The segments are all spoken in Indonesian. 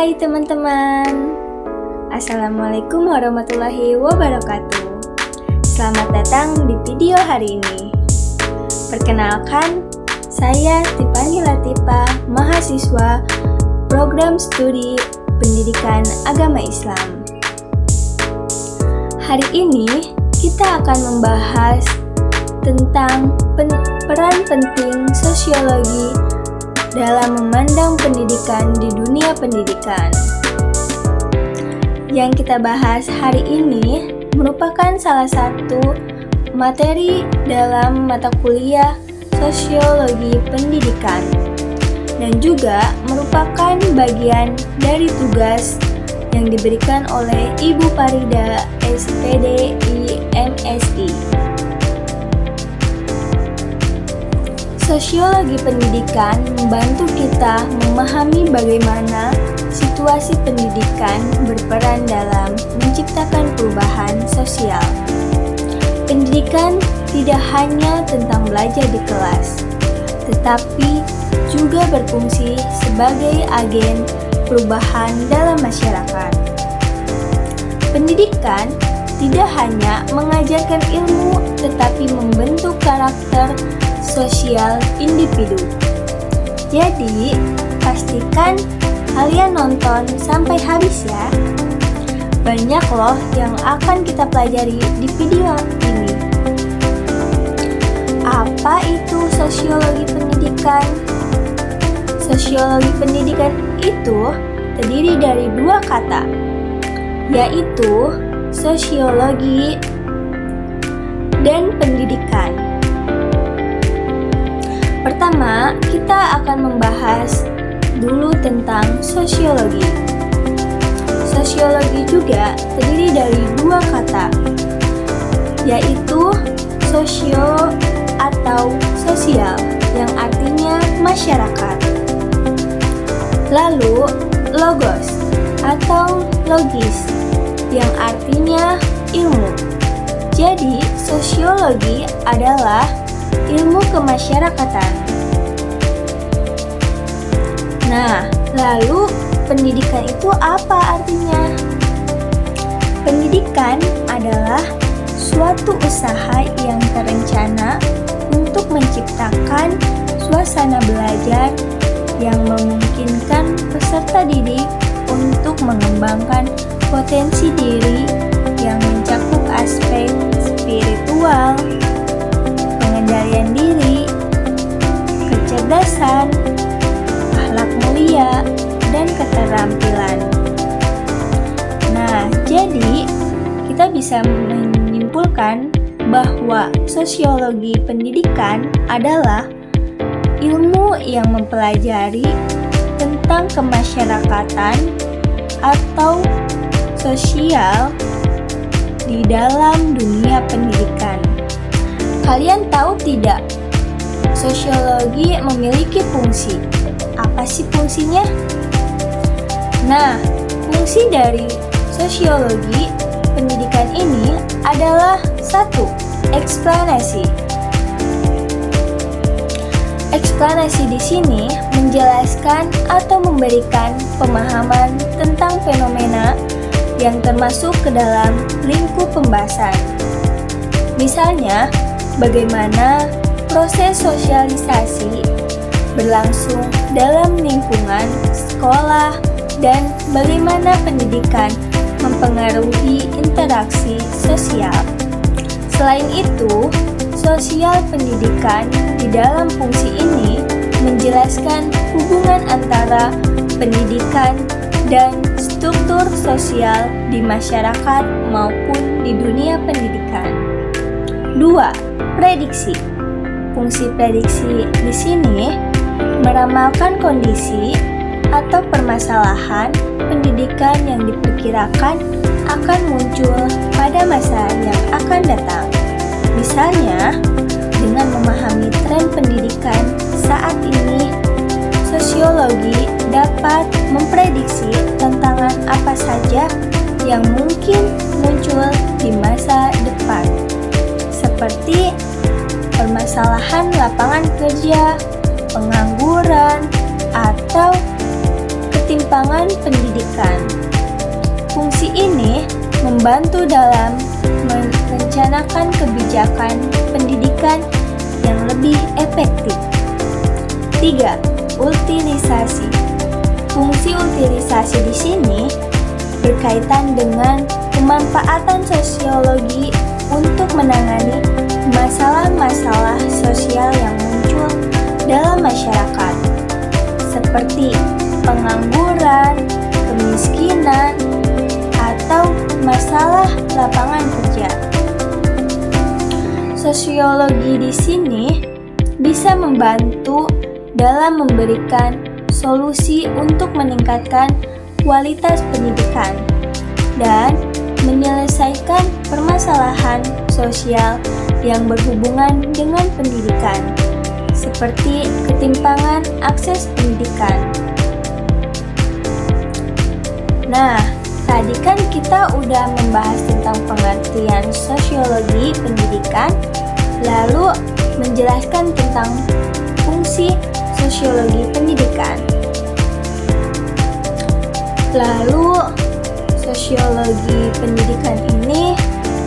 Hai teman-teman, Assalamualaikum warahmatullahi wabarakatuh. Selamat datang di video hari ini. Perkenalkan, saya Tiffany Latifah, mahasiswa Program Studi Pendidikan Agama Islam. Hari ini kita akan membahas tentang peran penting sosiologi dalam memandang pendidikan di dunia pendidikan. Yang kita bahas hari ini merupakan salah satu materi dalam mata kuliah Sosiologi Pendidikan dan juga merupakan bagian dari tugas yang diberikan oleh Ibu Farida SPD IMSI. Sosiologi pendidikan membantu kita memahami bagaimana situasi pendidikan berperan dalam menciptakan perubahan sosial. Pendidikan tidak hanya tentang belajar di kelas, tetapi juga berfungsi sebagai agen perubahan dalam masyarakat. Pendidikan tidak hanya mengajarkan ilmu, tetapi membentuk karakter sosial individu. Jadi, pastikan kalian nonton sampai habis ya. Banyak loh yang akan kita pelajari di video ini. Apa itu sosiologi pendidikan? Sosiologi pendidikan itu terdiri dari dua kata, yaitu sosiologi dan pendidikan. Pertama, kita akan membahas dulu tentang sosiologi. Sosiologi juga terdiri dari dua kata, yaitu sosio atau sosial, yang artinya masyarakat. Lalu, logos atau logis, yang artinya ilmu. Jadi, sosiologi adalah ilmu kemasyarakatan. Nah, lalu pendidikan itu apa artinya? Pendidikan adalah suatu usaha yang terencana untuk menciptakan suasana belajar yang memungkinkan peserta didik untuk mengembangkan potensi diri yang mencakup aspek spiritual, pengendalian diri, kecerdasan, akhlak mulia, dan keterampilan. Nah, jadi kita bisa menyimpulkan bahwa sosiologi pendidikan adalah ilmu yang mempelajari tentang kemasyarakatan atau sosial di dalam dunia pendidikan. Kalian tahu tidak, sosiologi memiliki fungsi. Apa sih fungsinya? Nah, fungsi dari sosiologi pendidikan ini adalah 1. Eksplanasi. Eksplanasi di sini menjelaskan atau memberikan pemahaman tentang fenomena yang termasuk ke dalam lingkup pembahasan. Misalnya, bagaimana proses sosialisasi berlangsung dalam lingkungan sekolah dan bagaimana pendidikan mempengaruhi interaksi sosial. Selain itu, sosial pendidikan di dalam fungsi ini menjelaskan hubungan antara pendidikan dan struktur sosial di masyarakat maupun di dunia pendidikan. 2. Prediksi. Fungsi prediksi di sini meramalkan kondisi atau permasalahan pendidikan yang diperkirakan akan muncul pada masa yang akan datang. Misalnya, dengan memahami tren pendidikan saat ini, sosiologi dapat memprediksi tantangan apa saja yang mungkin muncul di masa depan, seperti permasalahan lapangan kerja, pengangguran, atau ketimpangan pendidikan. Fungsi ini membantu dalam merencanakan kebijakan pendidikan yang lebih efektif. 3. Utilisasi. Fungsi utilisasi di sini berkaitan dengan pemanfaatan sosiologi untuk menangani masalah-masalah sosial yang muncul dalam masyarakat, seperti pengangguran, kemiskinan, atau masalah lapangan kerja. Sosiologi di sini bisa membantu dalam memberikan solusi untuk meningkatkan kualitas pendidikan dan menyelesaikan permasalahan sosial yang berhubungan dengan pendidikan, seperti ketimpangan akses pendidikan. Nah, tadi kan kita udah membahas tentang pengertian sosiologi pendidikan, lalu menjelaskan tentang fungsi sosiologi pendidikan. Lalu, sosiologi pendidikan ini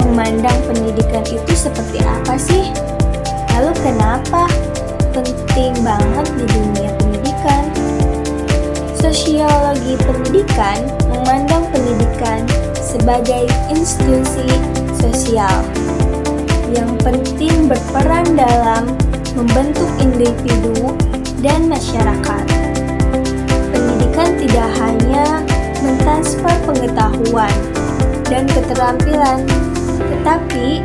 memandang pendidikan itu seperti apa sih? Lalu kenapa penting banget di dunia pendidikan? Sosiologi pendidikan memandang pendidikan sebagai institusi sosial yang penting berperan dalam membentuk individu dan masyarakat. Pendidikan tidak hanya mentransfer pengetahuan dan keterampilan, tetapi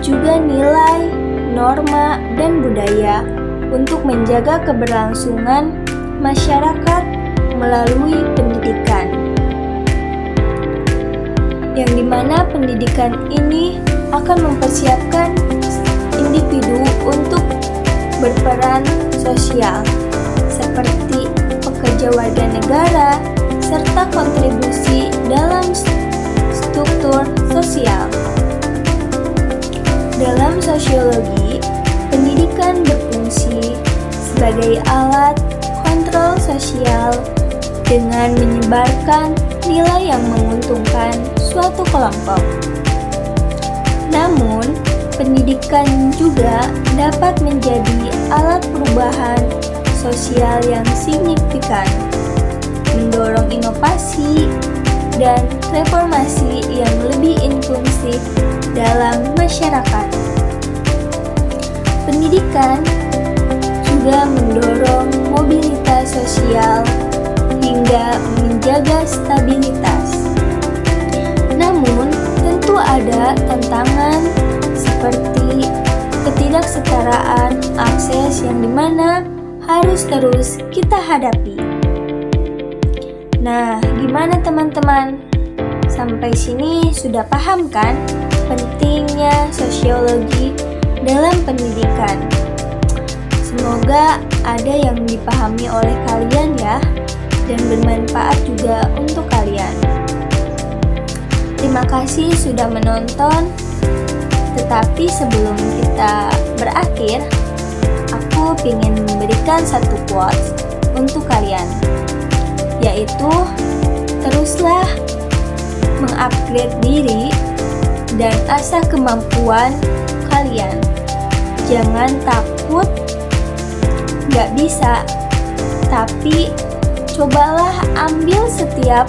juga nilai, norma, dan budaya untuk menjaga keberlangsungan masyarakat melalui pendidikan. Yang dimana pendidikan ini akan mempersiapkan individu untuk berperan sosial, seperti pekerja warga negara, serta kontribusi dalam struktur sosial. Dalam sosiologi, pendidikan berfungsi sebagai alat kontrol sosial dengan menyebarkan nilai yang menguntungkan suatu kelompok. Namun, pendidikan juga dapat menjadi alat perubahan sosial yang signifikan, mendorong inovasi dan reformasi yang lebih inklusif dalam masyarakat. Pendidikan juga mendorong mobilitas sosial hingga menjaga stabilitas. Namun, tentu ada tantangan seperti ketidaksetaraan akses yang dimana harus terus kita hadapi. Nah, gimana teman-teman? Sampai sini sudah paham kan pentingnya sosiologi dalam pendidikan? Semoga ada yang dipahami oleh kalian ya, dan bermanfaat juga untuk kalian. Terima kasih sudah menonton. Tetapi sebelum kita berakhir, aku ingin memberikan satu quotes untuk kalian, yaitu teruslah mengupgrade diri dan asah kemampuan kalian. Jangan takut gak bisa, tapi cobalah ambil setiap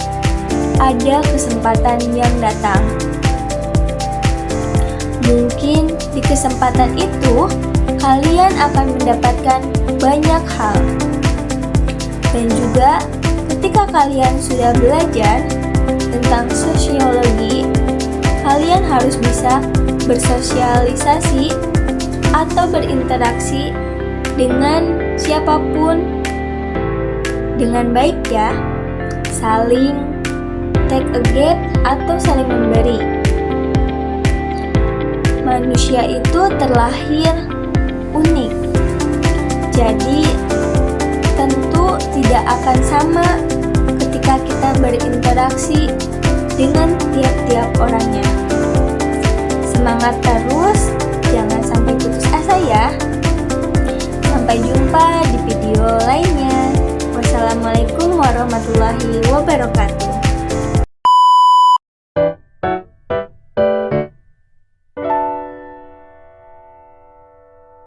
ada kesempatan yang datang. Mungkin di kesempatan itu kalian akan mendapatkan banyak hal. Dan juga ketika kalian sudah belajar tentang sosiologi, kalian harus bisa bersosialisasi atau berinteraksi dengan siapapun dengan baik ya. Saling take a give atau saling memberi. Manusia itu terlahir unik. Jadi tentu tidak akan sama ketika kita berinteraksi dengan tiap-tiap orangnya. Semangat terus, jangan sampai putus asa ya. Sampai jumpa di video lainnya. Wassalamualaikum warahmatullahi wabarakatuh. warahmatullahi wabarakatuh.